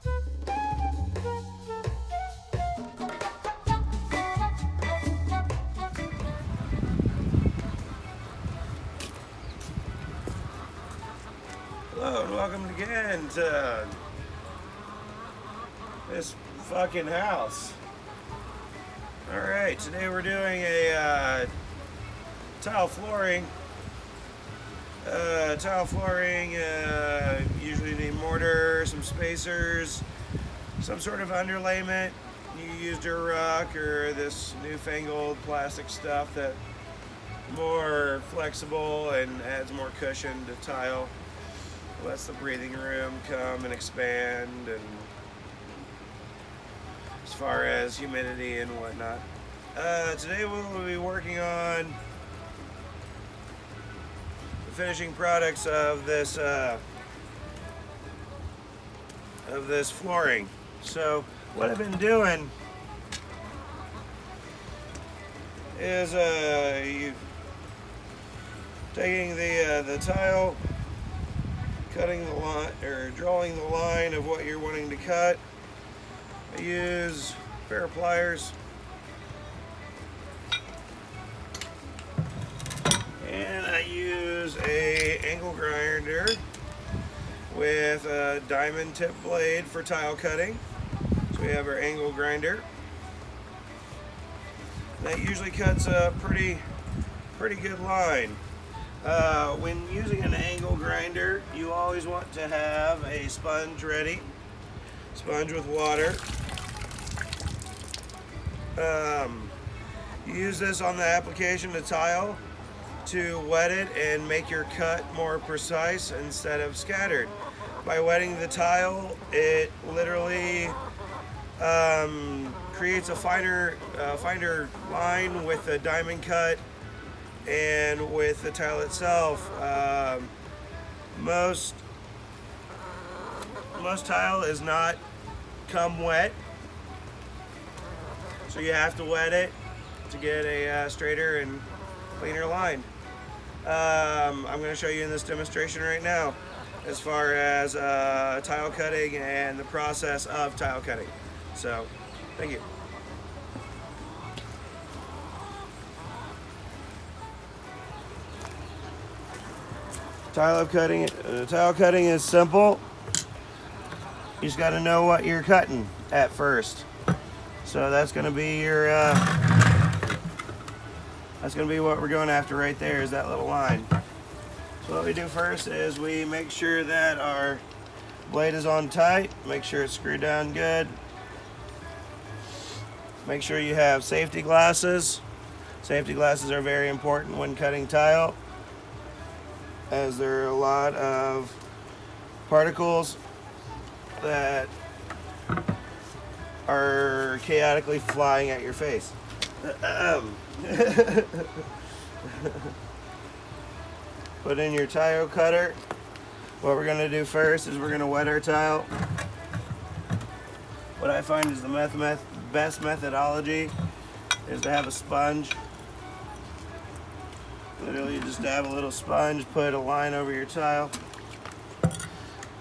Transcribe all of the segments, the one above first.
Hello and welcome again to this fucking house. Alright, today we're doing a tile flooring. Usually need mortar, some spacers, some sort of underlayment. You use Durock or this newfangled plastic stuff that's more flexible and adds more cushion to tile. Lets the breathing room come and expand, and as far as humidity and whatnot. Today we'll be working on the finishing products of this flooring. So what I've been doing is taking the tile, cutting the line or drawing the line of what you're wanting to cut. I use a pair of pliers and I use a angle grinder with a diamond tip blade for tile cutting. So we have our angle grinder. That usually cuts a pretty good line. When using an angle grinder, you always want to have a sponge ready. Sponge with water. You use this on the application to tile to wet it and make your cut more precise instead of scattered. By wetting the tile, it literally creates a finer line with a diamond cut. And with the tile itself, most tile is not come wet, so you have to wet it to get a straighter and cleaner line. I'm going to show you in this demonstration right now as far as tile cutting and the process of tile cutting. So, thank you. Tile cutting is simple. You just got to know what you're cutting at first. So that's going to be your that's going to be what we're going after right there, is that little line. So what we do first is we make sure that our blade is on tight. Make sure it's screwed down good. Make sure you have safety glasses. Safety glasses are very important when cutting tile, as there are a lot of particles that are chaotically flying at your face. Put in your tile cutter. What we're going to do first is we're going to wet our tile. What I find is the best methodology is to have a sponge. Literally, you just dab a little sponge, put a line over your tile.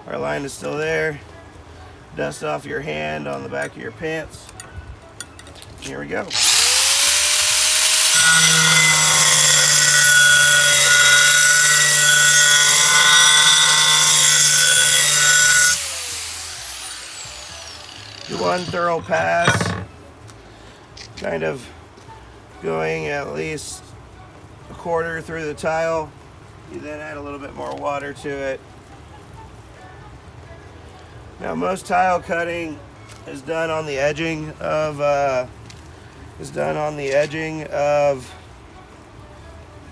Our line is still there. Dust off your hand on the back of your pants. Here we go. Do one thorough pass, kind of going at least a quarter through the tile. You then add a little bit more water to it. Now most tile cutting is done on the edging of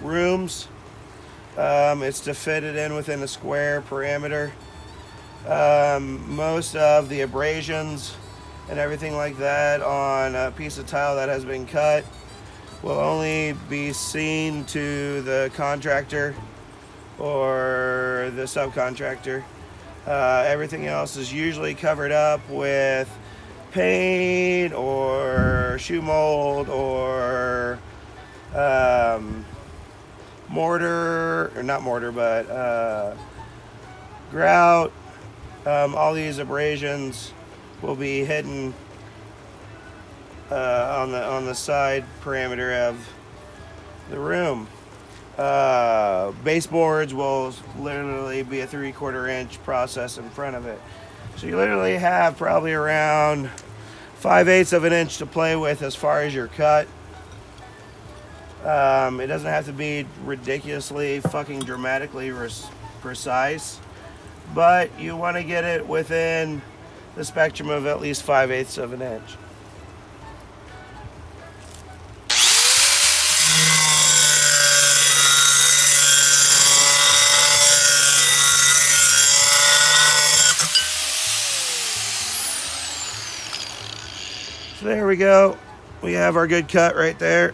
rooms. It's to fit it in within a square parameter. Most of the abrasions and everything like that on a piece of tile that has been cut will only be seen to the contractor or the subcontractor. Everything else is usually covered up with paint or shoe mold or mortar, or not mortar, but grout. All these abrasions will be hidden on the side parameter of the room. Baseboards will literally be a 3/4 inch process in front of it. So you literally have probably around 5/8 of an inch to play with as far as your cut. It doesn't have to be ridiculously fucking dramatically precise, but you want to get it within the spectrum of at least 5/8 of an inch. So there we go. We have our good cut right there.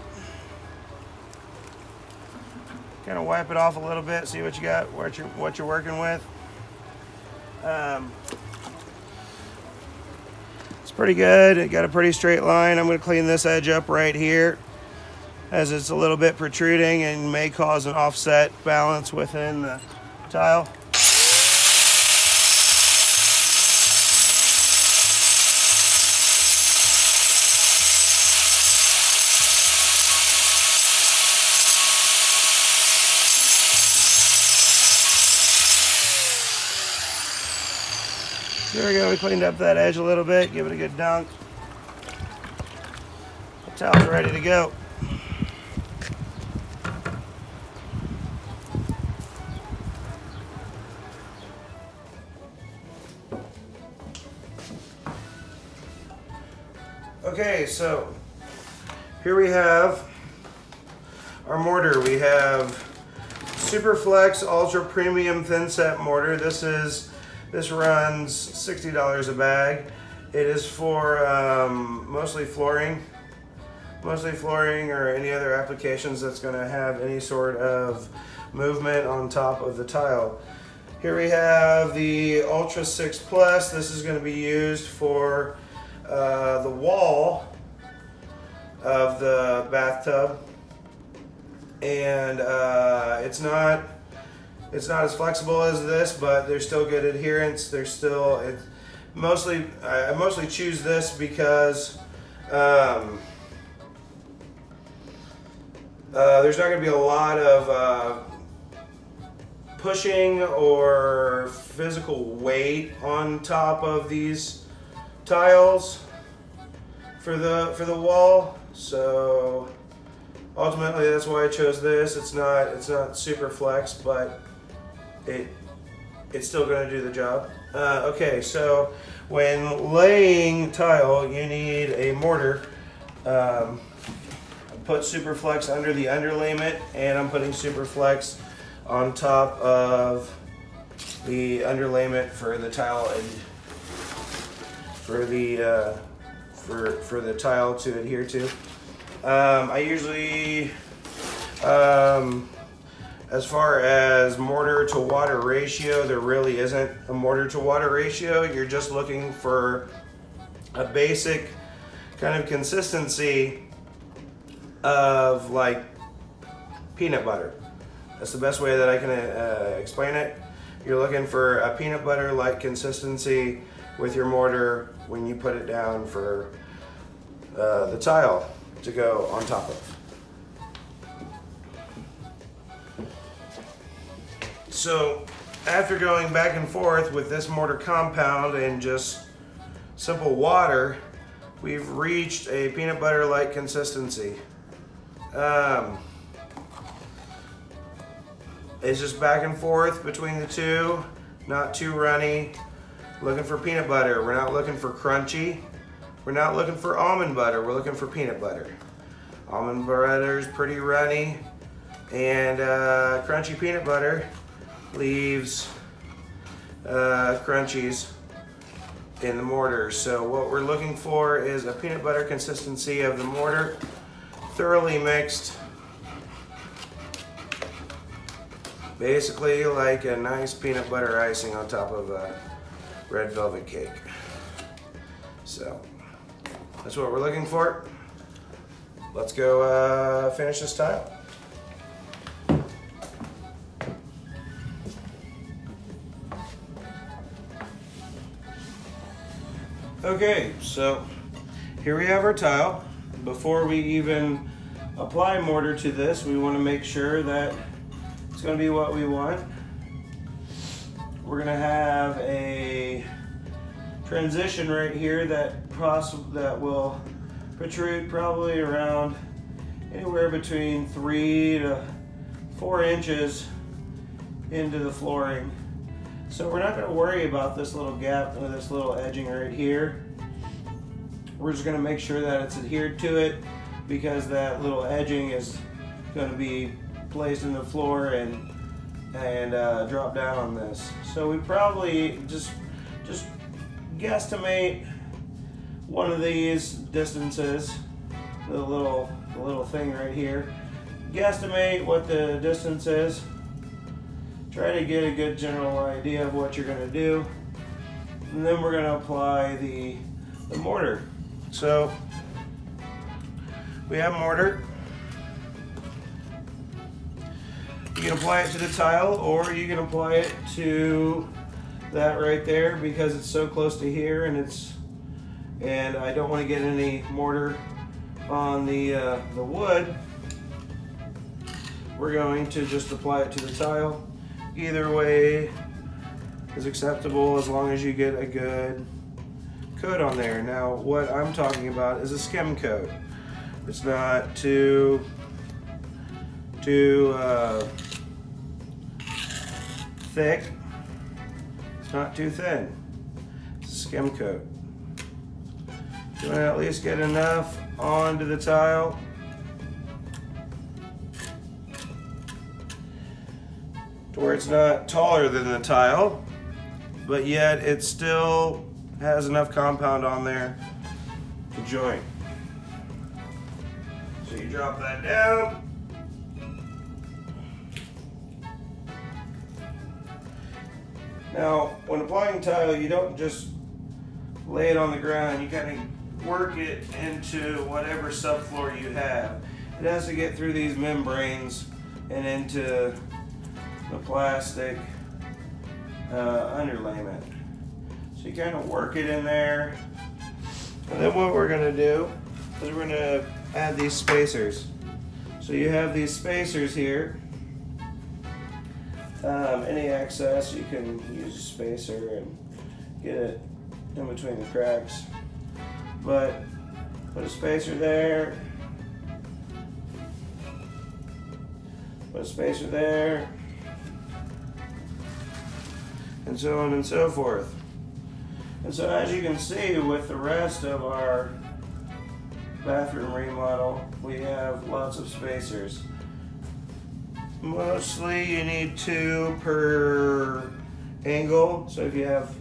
Kind of wipe it off a little bit, see what you got, what you're working with. It's pretty good. It got a pretty straight line. I'm going to clean this edge up right here, as it's a little bit protruding and may cause an offset balance within the tile. There we go, we cleaned up that edge a little bit, give it a good dunk. The tile's ready to go. Okay, so here we have our mortar. We have Superflex Ultra Premium Thin Set Mortar. This runs $60 a bag. It is for mostly flooring or any other applications that's going to have any sort of movement on top of the tile. Here we have the Ultra 6 Plus. This is going to be used for the wall of the bathtub, and it's not as flexible as this, but there's still good adherence. I mostly choose this because there's not going to be a lot of pushing or physical weight on top of these tiles for the wall. So ultimately, that's why I chose this. It's not super flex, but it's still going to do the job. Okay, so when laying tile, you need a mortar. Put Superflex under the underlayment, and I'm putting Superflex on top of the underlayment for the tile and for the tile to adhere to. I usually, as far as mortar to water ratio, there really isn't a mortar to water ratio. You're just looking for a basic kind of consistency of like peanut butter. That's the best way that I can explain it. You're looking for a peanut butter like consistency with your mortar when you put it down for the tile to go on top of. So after going back and forth with this mortar compound and just simple water, we've reached a peanut butter like consistency. It's just back and forth between the two, not too runny. Looking for peanut butter. We're not looking for crunchy. We're not looking for almond butter. We're looking for peanut butter. Almond butter is pretty runny, and crunchy peanut butter leaves crunchies in the mortar. So what we're looking for is a peanut butter consistency of the mortar, thoroughly mixed, basically like a nice peanut butter icing on top of a red velvet cake. So that's what we're looking for. Let's go finish this tile. Okay, so here we have our tile. Before we even apply mortar to this, we want to make sure that it's going to be what we want. We're going to have a transition right here that will protrude probably around anywhere between 3 to 4 inches into the flooring. So we're not going to worry about this little gap or this little edging right here. We're just going to make sure that it's adhered to it, because that little edging is going to be placed in the floor and drop down on this. So we probably just guesstimate one of these distances, the little thing right here. Guesstimate what the distance is. Try to get a good general idea of what you're going to do, and then we're going to apply the mortar. So we have mortar. You can apply it to the tile, or you can apply it to that right there, because it's so close to here, and I don't want to get any mortar on the wood. We're going to just apply it to the tile. Either way is acceptable, as long as you get a good coat on there. Now, what I'm talking about is a skim coat. It's not too thick. It's not too thin. It's a skim coat. You want to at least get enough onto the tile to where it's not taller than the tile, but yet it still has enough compound on there to join. So you drop that down. Now, when applying tile, you don't just lay it on the ground. You kind of work it into whatever subfloor you have. It has to get through these membranes and into the plastic underlayment. So you kind of work it in there. And then what we're going to do is we're going to add these spacers. So you have these spacers here. Any excess, you can use a spacer and get it in between the cracks. But put a spacer there. Put a spacer there. And so on and so forth. And so as you can see with the rest of our bathroom remodel, we have lots of spacers. Mostly you need 2 per angle. So if you have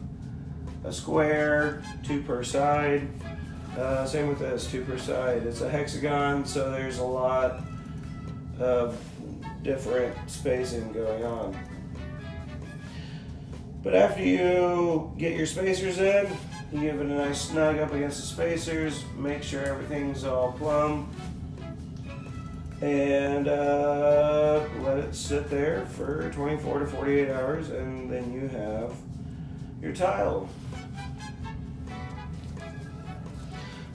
a square, 2 per side. Same with this, 2 per side. It's a hexagon, so there's a lot of different spacing going on. But after you get your spacers in, you give it a nice snug up against the spacers, make sure everything's all plumb, and let it sit there for 24 to 48 hours, and then you have your tile.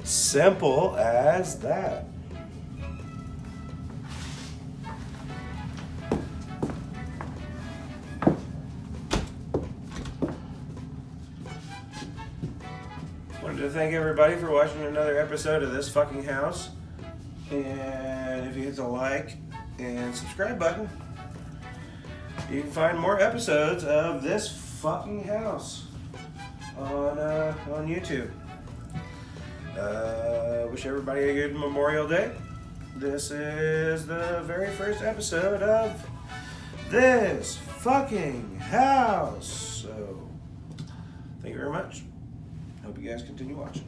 Simple as that. Wanted to thank everybody for watching another episode of This Fucking House. And if you hit the like and subscribe button, you can find more episodes of This Fucking House on YouTube. Wish everybody a good Memorial Day. This is the very first episode of This Fucking House. So, thank you very much. Hope you guys continue watching.